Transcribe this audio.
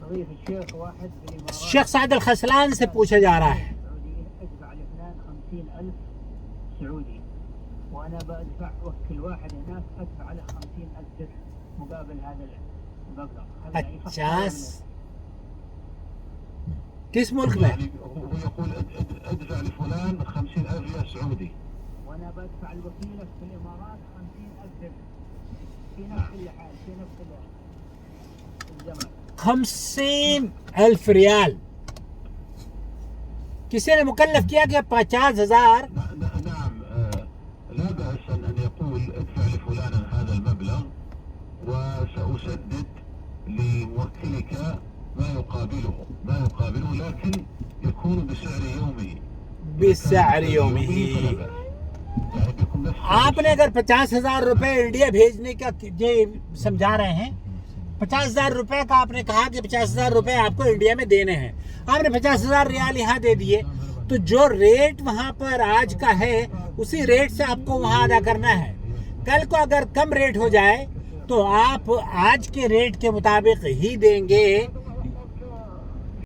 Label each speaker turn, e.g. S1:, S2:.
S1: नज़ीफ الشيخ वाحد بالإمارات
S2: शेख साद अल खसलान से पूछा जा रहा है।
S1: السعودية ادفع لفلان 50,000 سعودي وأنا بدفع وكل واحد هناك أدفع له 50,000 درهم مقابل هذا المبلغ. هذا يعني
S2: 50 किस मुल्क में?
S3: يعني هو يقول ادفع لفلان 50,000 ريال سعودي
S1: وأنا بدفع الوكيلة في الإمارات 50,000 درهم في نفس الحال في نفس الزمن.
S2: 50,000 रियाल किसी ने मुकल्लफ किया कि 50,000।
S3: نعم لا بأس أن يقول ادفع لفلان هذا المبلغ وسأسدد لموكلك ما يقابله لكن يكون بسعر يومه
S2: بسعر يومه। आपने अगर 50,000 रुपए इंडिया भेजने का ये समझा रहे हैं, 50,000 रुपए का आपने कहा कि 50,000 रुपए आपको इंडिया में देने हैं, आपने 50,000 रियाल यहाँ दे दिए, तो जो रेट वहाँ पर आज का है उसी रेट से आपको वहाँ अदा करना है। कल को अगर कम रेट हो जाए तो आप आज के रेट के मुताबिक ही देंगे